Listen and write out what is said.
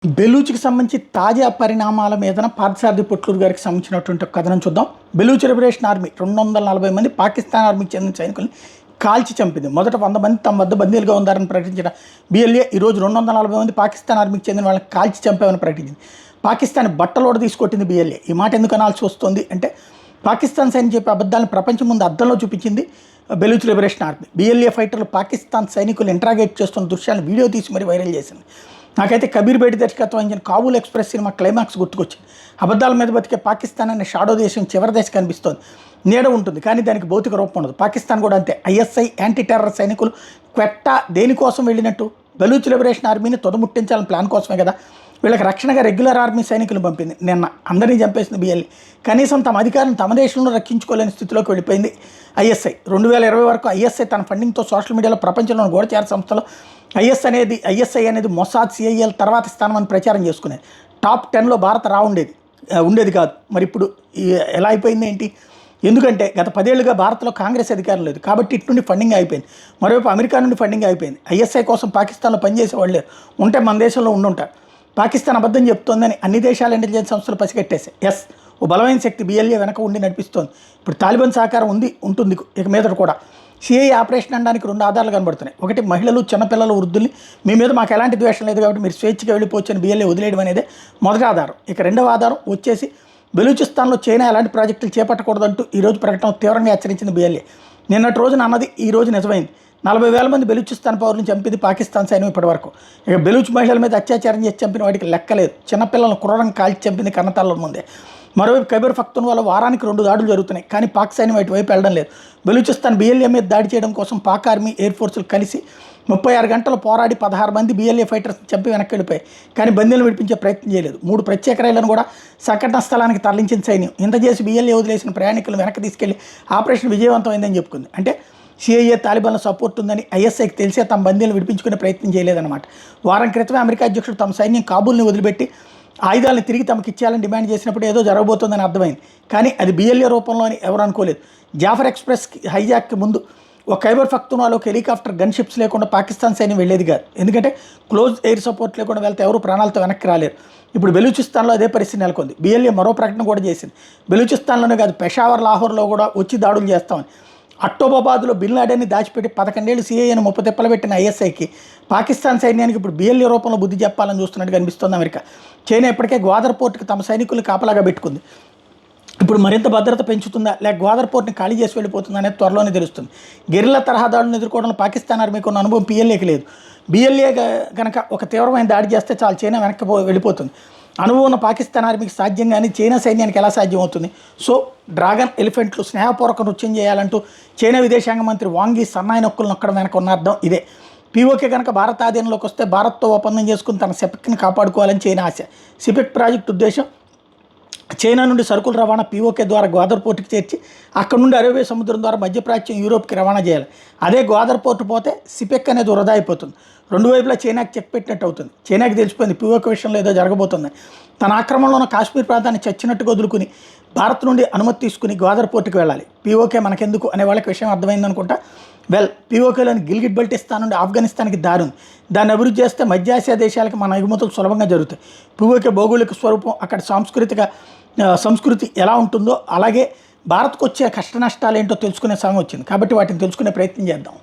బెలూచ్కి సంబంధించి తాజా పరిణామాల మీదన పార్థసారథి పొట్లూరు గారికి సంబంధించినటువంటి ఒక కథనం చూద్దాం. బెలూచ్ లిబరేషన్ ఆర్మీ 240 మంది పాకిస్తాన్ ఆర్మీకి చెందిన సైనికుల్ని కాల్చి చంపింది. మొదట 100 మంది తమ వద్ద బందీలుగా ఉన్నారని ప్రకటించిన BLA ఈరోజు 240 మంది పాకిస్తాన్ ఆర్మీకి చెందిన వాళ్ళని కాల్చి చంపామని ప్రకటించింది. పాకిస్తాన్ బట్టలోడ తీసుకొట్టింది BLA. ఈ మాట ఎందుకు అనాల్సి వస్తుంది అంటే, పాకిస్తాన్ సైన్యం చెప్పే అబద్ధాలను ప్రపంచం ముందు అద్దంలో చూపించింది బెలూచ్ లిబరేషన్ ఆర్మీ. BLA ఫైటర్లు పాకిస్తాన్ సైనికులు ఇంట్రాగేట్ చేస్తున్న దృశ్యాలను వీడియో తీసి మరీ వైరల్ చేసింది. నాకైతే కబీర్ బేటి దర్శకత్వం వహించిన కాబూల్ ఎక్స్ప్రెస్ సినిమా క్లైమాక్స్ గుర్తుకొచ్చింది. అబద్ధాల మీద బతికే పాకిస్తాన్ అనే షాడో దేశం చివరి దేశం కనిపిస్తోంది. నీడ ఉంటుంది కానీ దానికి భౌతిక రూపం ఉండదు. పాకిస్తాన్ కూడా అంతే. ISI యాంటీ టెర్రర్ సైనికులు క్వెట్టా దేనికోసం వెళ్ళినట్టు? బెలూచ్ లిబరేషన్ ఆర్మీని తొదముట్టించాలని ప్లాన్ కోసమే కదా. వీళ్ళకి రక్షణగా రెగ్యులర్ ఆర్మీ సైనికులు పంపింది. నిన్న అందరినీ చంపేసింది BLA. కనీసం తమ అధికారులను తమ దేశంలో రక్షించుకోలేని స్థితిలోకి వెళ్ళిపోయింది ISI. 2020 వరకు ISI తన ఫండింగ్తో సోషల్ మీడియాలో ప్రపంచంలోని గూఢచార సంస్థలో ISI అనేది మొసాద్, CIL తర్వాత స్థానం అని ప్రచారం చేసుకునేది. టాప్ 10లో భారత ఉండేది కాదు. మరి ఇప్పుడు ఎలా అయిపోయింది ఏంటి? ఎందుకంటే గత 10 ఏళ్లుగా భారత్లో కాంగ్రెస్ అధికారం లేదు కాబట్టి ఇటు నుండి ఫండింగ్ అయిపోయింది. మరోవైపు అమెరికా నుండి ఫండింగ్ అయిపోయింది. ISI కోసం పాకిస్తాన్లో పనిచేసేవాళ్ళు లేరు. ఉంటే మన దేశంలో ఉండుంటారు. పాకిస్తాన్ అబద్ధం చెప్తోందని అన్ని దేశాల ఇంటెలిజెన్స్ సంస్థలు పసిగట్టేశాయి. ఓ బలమైన శక్తి BLA వెనక ఉండి నడిపిస్తోంది. ఇప్పుడు తాలిబాన్ సహకారం ఉంటుంది ఇక మీదట కూడా. CI ఆపరేషన్ అనడానికి 2 ఆధారాలు కనబడుతున్నాయి. ఒకటి, మహిళలు, చిన్నపిల్లలు, వృద్ధుల్ని మీ మీద మాకు ఎలాంటి ద్వేషం లేదు కాబట్టి మీరు స్వేచ్ఛగా వెళ్ళిపోవచ్చని BLA వదిలేయడం అనేది మొదటి ఆధారం. ఇక రెండవ ఆధారం వచ్చేసి బెలూచిస్తాన్లో చైనా ఎలాంటి ప్రాజెక్టులు చేపట్టకూడదంటూ ఈరోజు ప్రకటన తీవ్రంగా హెచ్చరించింది BLA. నిన్నటి రోజున అన్నది ఈ రోజు నిజమైంది. 40,000 మంది బెలూచిస్తాన్ పౌరులను చంపింది పాకిస్తాన్ సైన్యం ఇప్పటివరకు. ఇక బెలూచ్ మహిళల మీద అత్యాచారం చేసి చంపిన వాటికి లెక్కలేదు. చిన్నపిల్లలను క్రూరంగా కాల్చి చంపింది కన్నతల్ల ముందే. మరోవైపు ఖైబర్ పఖ్తూన్వాలో వారానికి 2 దాడులు జరుగుతున్నాయి కానీ పాక్ సైన్యం వైపు వెళ్ళడం లేదు. బెలూచిస్తాన్ BLA మీద దాడి చేయడం కోసం పాక్ ఆర్మీ, ఎయిర్ ఫోర్సులు కలిసి 36 గంటలు పోరాడి 16 మంది BLA ఫైటర్స్ చంపి వెనక్కి వెళ్ళిపోయాయి. కానీ బందీలను విడిపించే ప్రయత్నం చేయలేదు. 3 ప్రత్యేక రైళ్లను కూడా సంఘటన స్థలానికి తరలించిన సైన్యం. ఇంత చేసి BLA వదిలేసిన ప్రయాణికులను వెనక్కి తీసుకెళ్లి ఆపరేషన్ విజయవంతమైందని చెప్పుకుంది. అంటే CIA తాలిబాన్ల సపోర్ట్ ఉందని ISIకి తెలిసే తమ బందీలను విడిపించుకునే ప్రయత్నం చేయలేదన్నమాట. వారం క్రితమే అమెరికా అధ్యక్షుడు తమ సైన్యం కాబూల్ని వదిలిపెట్టి ఆయుధాలను తిరిగి తమకు ఇచ్చేయాలని డిమాండ్ చేసినప్పుడు ఏదో జరగబోతోందని అర్థమైంది. కానీ అది BLA రూపంలో అని ఎవరు అనుకోలేదు. జాఫర్ ఎక్స్ప్రెస్ హైజాక్కి ముందు ఒక ఖైబర్ పఖ్తూన్వాలోకి హెలికాప్టర్, గన్ షిప్స్ లేకుండా పాకిస్తాన్ సైన్యం వెళ్ళేది కాదు. ఎందుకంటే క్లోజ్ ఎయిర్ సపోర్ట్ లేకుండా వెళ్తే ఎవరు ప్రాణాలతో వెనక్కి రాలేరు. ఇప్పుడు బెలూచిస్తాన్లో అదే పరిస్థితి నెలకొంది. BLA మరో ప్రకటన కూడా చేసింది. బెలూచిస్తాన్లోనే కాదు, పెషావర్, లాహోర్లో కూడా వచ్చి దాడులు చేస్తామని. అక్టోబాబాద్లో బిన్ లాడెన్ని దాచిపెట్టి 11 ఏళ్ళు CIAను ముప్పతిప్పలు పెట్టిన ISIకి పాకిస్తాన్ సైన్యానికి ఇప్పుడు BLA రూపంలో బుద్ధి చెప్పాలని చూస్తున్నట్టు కనిపిస్తోంది అమెరికా. చైనా ఇప్పటికే గ్వాదర్ పోర్టుకి తమ సైనికుల్ని కాపలాగా పెట్టుకుంది. ఇప్పుడు మరింత భద్రత పెంచుతుందా లేక గ్వాదర్ పోర్ట్ని ఖాళీ చేసి వెళ్ళిపోతుందా అనేది త్వరలోనే తెలుస్తుంది. గెరిల్లా తరహా దాడులను ఎదుర్కోవడంలో పాకిస్తాన్ ఆర్మీకి ఉన్న అనుభవం BLAకి లేదు. BLA కనుక ఒక తీవ్రమైన దాడి చేస్తే చాలు చైనా వెనక్కి వెళ్ళిపోతుంది. అనుభవం ఉన్న పాకిస్తాన్ ఆర్మీకి సాధ్యం కానీ చైనా సైన్యానికి ఎలా సాధ్యం అవుతుంది? సో డ్రాగన్, ఎలిఫెంట్లు స్నేహపూర్వక నృత్యం చేయాలంటూ చైనా విదేశాంగ మంత్రి వాంగ్ యీ సన్నాయి నొక్కులు నొక్కడం వెనక ఉన్న అర్థం ఇదే. POK కనుక భారత ఆధీనంలోకి వస్తే భారత్తో ఒప్పందం చేసుకుని తన సిపెక్ని కాపాడుకోవాలని చైనా ఆశ. సిపెక్ ప్రాజెక్టు ఉద్దేశం చైనా నుండి సరుకుల రవాణా POK ద్వారా గ్వాదర్ పోర్టుకి చేర్చి అక్కడ నుండి అరేబియా సముద్రం ద్వారా మధ్యప్రాచ్యం, యూరోప్కి రవాణా చేయాలి. అదే గ్వాదర్ పోర్టు పోతే సిపెక్ అనేది వృధా అయిపోతుంది. 2 వైపులా చైనాకి చెక్ పెట్టినట్టు అవుతుంది. చైనాకి తెలిసిపోయింది POK విషయంలో ఏదో జరగబోతుంది. తన ఆక్రమణలో ఉన్న కాశ్మీర్ ప్రాంతాన్ని చచ్చినట్టుగా వదులుకుని భారత్ నుండి అనుమతి తీసుకుని గ్వాదర్ పోర్టుకి వెళ్ళాలి. POK మనకెందుకు అనే వాళ్ళకి విషయం అర్థమైందనుకుంటా. POKలోని గిల్గిట్ బల్టిస్తాన్ నుండి ఆఫ్ఘనిస్తాన్కి దారి ఉంది. దాన్ని అభివృద్ధి చేస్తే మధ్య ఆసియా దేశాలకి మన ఎగుమతులు సులభంగా జరుగుతాయి. POK భౌగోళిక స్వరూపం, అక్కడ సంస్కృతి ఎలా ఉంటుందో అలాగే భారత్కు వచ్చే కష్ట నష్టాలు ఏంటో తెలుసుకునే సమయం వచ్చింది. కాబట్టి వాటిని తెలుసుకునే ప్రయత్నం చేద్దాం.